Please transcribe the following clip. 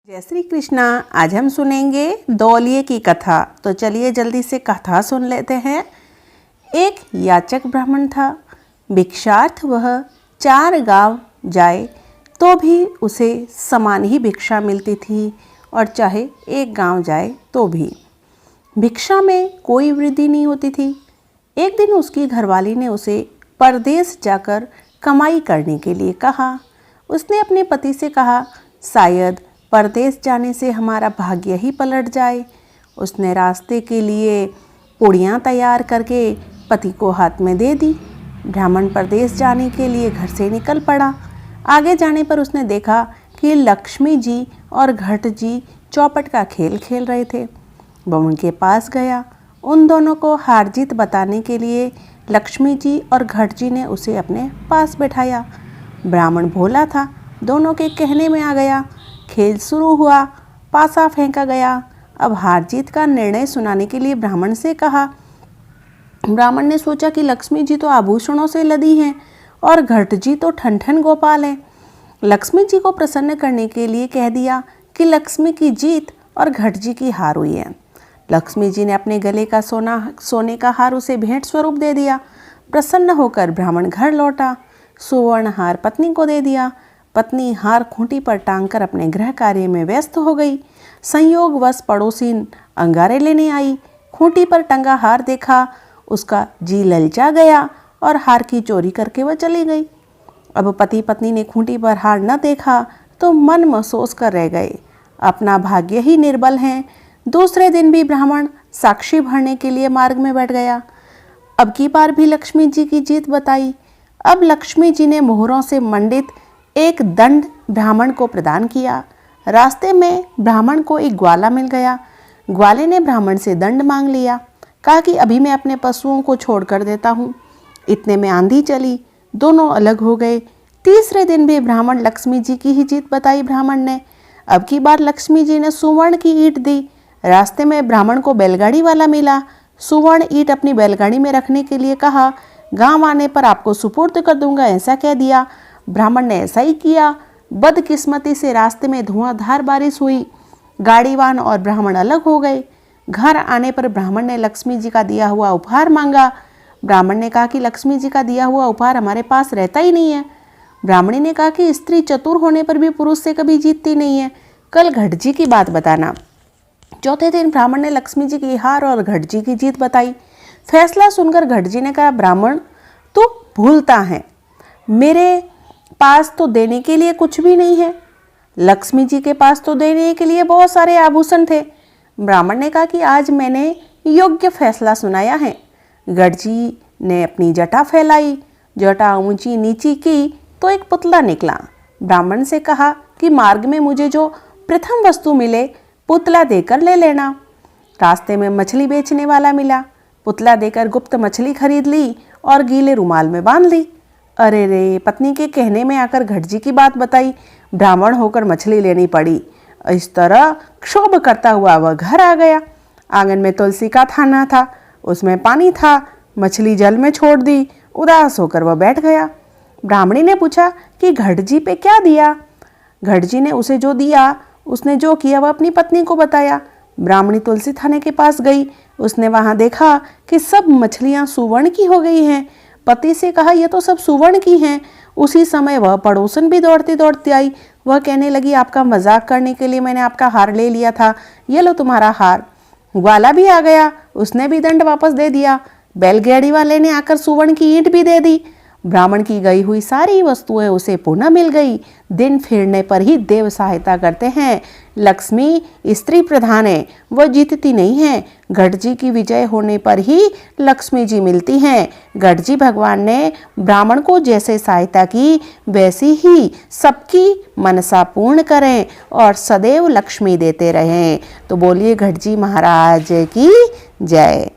जय श्री कृष्णा। आज हम सुनेंगे दौलिये की कथा। तो चलिए जल्दी से कथा सुन लेते हैं। एक याचक ब्राह्मण था। भिक्षार्थ वह 4 गांव जाए तो भी उसे समान ही भिक्षा मिलती थी, और चाहे एक गांव जाए तो भी भिक्षा में कोई वृद्धि नहीं होती थी। एक दिन उसकी घरवाली ने उसे परदेश जाकर कमाई करने के लिए कहा। उसने अपने पति से कहा, शायद परदेश जाने से हमारा भाग्य ही पलट जाए। उसने रास्ते के लिए पुड़ियाँ तैयार करके पति को हाथ में दे दी। ब्राह्मण परदेश जाने के लिए घर से निकल पड़ा। आगे जाने पर उसने देखा कि लक्ष्मी जी और घट जी चौपट का खेल खेल रहे थे। वह उनके पास गया। उन दोनों को हार जीत बताने के लिए लक्ष्मी जी और घट जी ने उसे अपने पास बैठाया। ब्राह्मण भोला था, दोनों के कहने में आ गया। खेल शुरू हुआ, पासा फेंका गया। अब हार जीत का निर्णय सुनाने के लिए ब्राह्मण से कहा। ब्राह्मण ने सोचा कि लक्ष्मी जी तो आभूषणों से लदी हैं और घट जी तो ठन ठन गोपाल हैं। लक्ष्मी जी को प्रसन्न करने के लिए कह दिया कि लक्ष्मी की जीत और घट जी की हार हुई है। लक्ष्मी जी ने अपने गले का सोने का हार उसे भेंट स्वरूप दे दिया। प्रसन्न होकर ब्राह्मण घर लौटा। सुवर्ण हार पत्नी को दे दिया। पत्नी हार खूंटी पर टांगकर अपने गृह कार्य में व्यस्त हो गई। संयोगवश पड़ोसीन अंगारे लेने आई। खूंटी पर टंगा हार देखा, उसका जी ललचा गया और हार की चोरी करके वह चली गई। अब पति पत्नी ने खूंटी पर हार न देखा तो मन महसूस कर रह गए, अपना भाग्य ही निर्बल है। दूसरे दिन भी ब्राह्मण साक्षी भरने के लिए मार्ग में बैठ गया। अब की बार भी लक्ष्मी जी की जीत बताई। अब लक्ष्मी जी ने मोहरों से मंडित एक दंड ब्राह्मण को प्रदान किया। रास्ते में ब्राह्मण को एक ग्वाला मिल गया। ग्वाले ने ब्राह्मण से दंड मांग लिया। कहा कि अभी मैं अपने पशुओं को छोड़ कर देता हूँ। इतने में आंधी चली, दोनों अलग हो गए। तीसरे दिन भी ब्राह्मण लक्ष्मी जी की ही जीत बताई ब्राह्मण ने। अब की बार लक्ष्मी जी ने सुवर्ण की ईंट दी। रास्ते में ब्राह्मण को बैलगाड़ी वाला मिला। सुवर्ण ईंट अपनी बैलगाड़ी में रखने के लिए कहा। गाँव आने पर आपको सुपुर्द कर दूंगा, ऐसा कह दिया। ब्राह्मण ने ऐसा ही किया। बदकिस्मती से रास्ते में धुआंधार बारिश हुई। गाड़ीवान और ब्राह्मण अलग हो गए। घर आने पर ब्राह्मण ने लक्ष्मी जी का दिया हुआ उपहार मांगा। ब्राह्मण ने कहा कि लक्ष्मी जी का दिया हुआ उपहार हमारे पास रहता ही नहीं है। ब्राह्मणी ने कहा कि स्त्री चतुर होने पर भी पुरुष से कभी जीतती नहीं है, कल घट जी की बात बताना। चौथे दिन ब्राह्मण ने लक्ष्मी जी की हार और घट जी की जीत बताई। फैसला सुनकर घट जी ने कहा, ब्राह्मण तू भूलता है, मेरे पास तो देने के लिए कुछ भी नहीं है। लक्ष्मी जी के पास तो देने के लिए बहुत सारे आभूषण थे। ब्राह्मण ने कहा कि आज मैंने योग्य फैसला सुनाया है। घट जी ने अपनी जटा फैलाई। जटा ऊंची नीची की तो एक पुतला निकला। ब्राह्मण से कहा कि मार्ग में मुझे जो प्रथम वस्तु मिले पुतला देकर ले लेना। रास्ते में मछली बेचने वाला मिला। पुतला देकर गुप्त मछली खरीद ली और गीले रुमाल में बांध ली। अरे रे, पत्नी के कहने में आकर घट जी की बात बताई। ब्राह्मण होकर मछली लेनी पड़ी। इस तरह क्षोभ करता हुआ वह घर आ गया। आंगन में तुलसी का थाना था, उसमें पानी था। मछली जल में छोड़ दी। उदास होकर वह बैठ गया। ब्राह्मणी ने पूछा कि घट जी पे क्या दिया। घट जी ने उसे जो दिया, उसने जो किया वह अपनी पत्नी को बताया। ब्राह्मणी तुलसी थाने के पास गई। उसने वहां देखा कि सब मछलियां सुवर्ण की हो गई हैं। पति से कहा, यह तो सब सुवर्ण की हैं। उसी समय वह पड़ोसन भी दौड़ती दौड़ती आई। वह कहने लगी, आपका मजाक करने के लिए मैंने आपका हार ले लिया था, ये लो तुम्हारा हार। ग्वाला भी आ गया, उसने भी दंड वापस दे दिया। बैलगाड़ी वाले ने आकर सुवर्ण की ईंट भी दे दी। ब्राह्मण की गई हुई सारी वस्तुएं उसे पुनः मिल गई। दिन फिरने पर ही देव सहायता करते हैं। लक्ष्मी स्त्री प्रधान है, वह जीतती नहीं है। घट जी की विजय होने पर ही लक्ष्मी जी मिलती हैं। घट जी भगवान ने ब्राह्मण को जैसे सहायता की वैसी ही सबकी मनसा पूर्ण करें और सदैव लक्ष्मी देते रहें। तो बोलिए घट जी महाराज की जय।